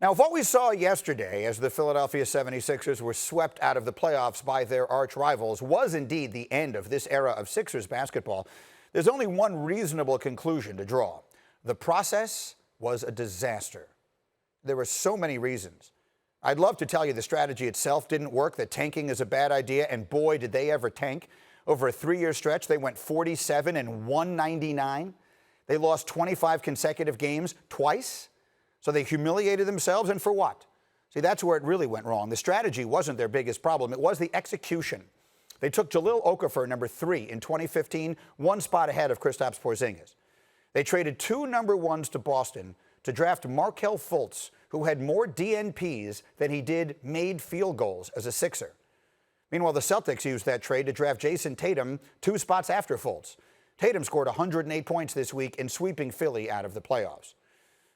Now, if what we saw yesterday as the Philadelphia 76ers were swept out of the playoffs by their arch rivals was indeed the end of this era of Sixers basketball, there's only one reasonable conclusion to draw. The process was a disaster. There were so many reasons. I'd love to tell you the strategy itself didn't work, that tanking is a bad idea, and boy, did they ever tank. Over a 3-year stretch, they went 47 and 199. They lost 25 consecutive games twice. So they humiliated themselves, and for what? See, that's where it really went wrong. The strategy wasn't their biggest problem. It was the execution. They took Jahlil Okafor, number 3, in 2015, one spot ahead of Kristaps Porzingis. They traded 2 number 1s to Boston to draft Markelle Fultz, who had more DNPs than he did made field goals as a Sixer. Meanwhile, the Celtics used that trade to draft Jason Tatum 2 spots after Fultz. Tatum scored 108 points this week in sweeping Philly out of the playoffs.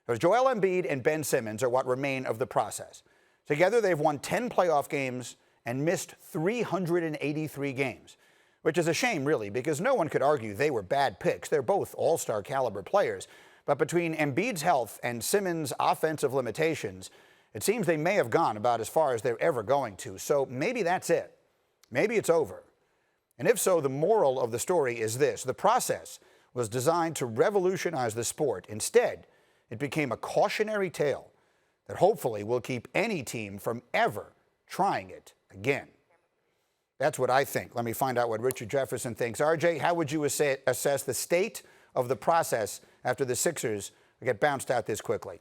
Because Joel Embiid and Ben Simmons are what remain of the process. Together, they've won 10 playoff games and missed 383 games, which is a shame, really, because no one could argue they were bad picks. They're both all-star caliber players. But between Embiid's health and Simmons' offensive limitations, it seems they may have gone about as far as they're ever going to. So maybe that's it. Maybe it's over. And if so, the moral of the story is this: the process was designed to revolutionize the sport. Instead, it became a cautionary tale that hopefully will keep any team from ever trying it again. That's what I think. Let me find out what Richard Jefferson thinks. RJ, how would you assess the state of the process after the Sixers get bounced out this quickly?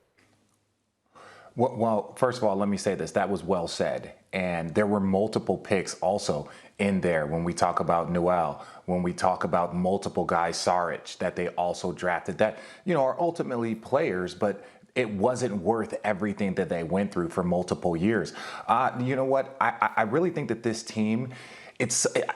Well, first of all, let me say this. That was well said. And there were multiple picks also in there when we talk about Noel, when we talk about multiple guys, Saric, that they also drafted that, are ultimately players, but it wasn't worth everything that they went through for multiple years. You know what? I really think that this team,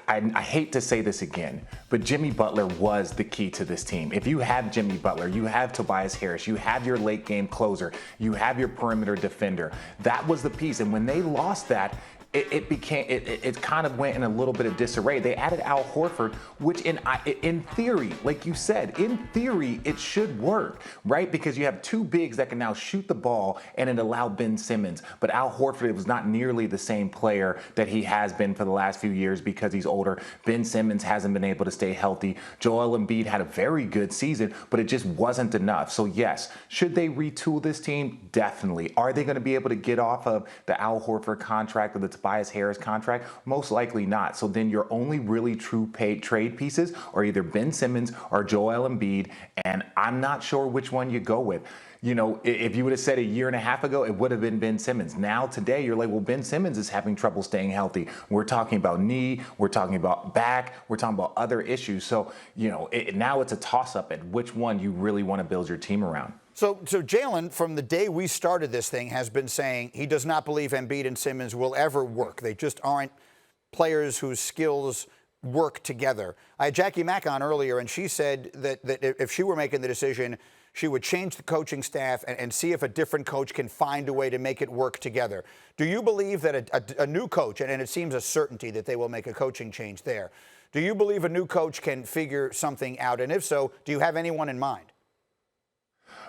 I hate to say this again, but Jimmy Butler was the key to this team. If you have Jimmy Butler, you have Tobias Harris, you have your late game closer, you have your perimeter defender. That was the piece. And when they lost that, it kind of went in a little bit of disarray. They added Al Horford, which in theory, like you said, in theory, it should work, right? Because you have 2 bigs that can now shoot the ball and it allowed Ben Simmons. But Al Horford was not nearly the same player that he has been for the last few years because he's older. Ben Simmons hasn't been able to stay healthy. Joel Embiid had a very good season, but it just wasn't enough. So yes, should they retool this team? Definitely. Are they going to be able to get off of the Al Horford contract or the Tobias Harris contract? Most likely not. So then your only really true paid trade pieces are either Ben Simmons or Joel Embiid, and I'm not sure which one you go with. If you would have said a year and a half ago, it would have been Ben Simmons. Now, today, you're like, well, Ben Simmons is having trouble staying healthy. We're talking about knee, we're talking about back, we're talking about other issues. So, now it's a toss-up at which one you really want to build your team around. So Jalen, from the day we started this thing, has been saying he does not believe Embiid and Simmons will ever work. They just aren't players whose skills work together. I had Jackie Mack on earlier, and she said that if she were making the decision, she would change the coaching staff and see if a different coach can find a way to make it work together. Do you believe that a new coach, and it seems a certainty that they will make a coaching change there, do you believe a new coach can figure something out? And if so, do you have anyone in mind?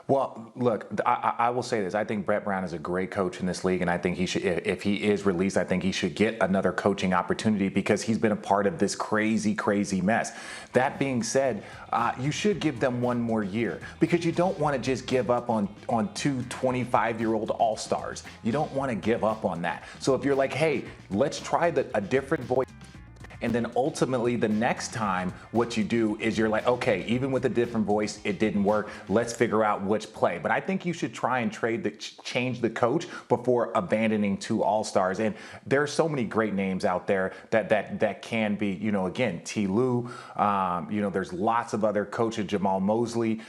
Well, look, I will say this. I think Brett Brown is a great coach in this league, and I think he should, if he is released, I think he should get another coaching opportunity because he's been a part of this crazy, crazy mess. That being said, you should give them one more year because you don't want to just give up on 2 25-year-old all-stars. You don't want to give up on that. So if you're like, hey, let's try a different voice. And then ultimately the next time what you do is you're like, okay, even with a different voice, it didn't work. Let's figure out which play. But I think you should try and change the coach before abandoning 2 all-stars. And there are so many great names out there that can be, again, T. Lue. There's lots of other coaches, Jamal Mosley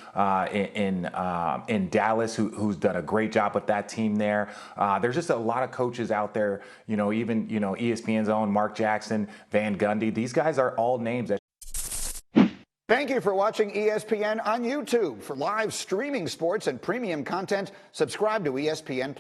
in Dallas, who's done a great job with that team there. There's just a lot of coaches out there, even ESPN's own Mark Jackson, Van Gundy. These guys are all names that. Thank you for watching ESPN on YouTube. For live streaming sports and premium content, subscribe to ESPN+.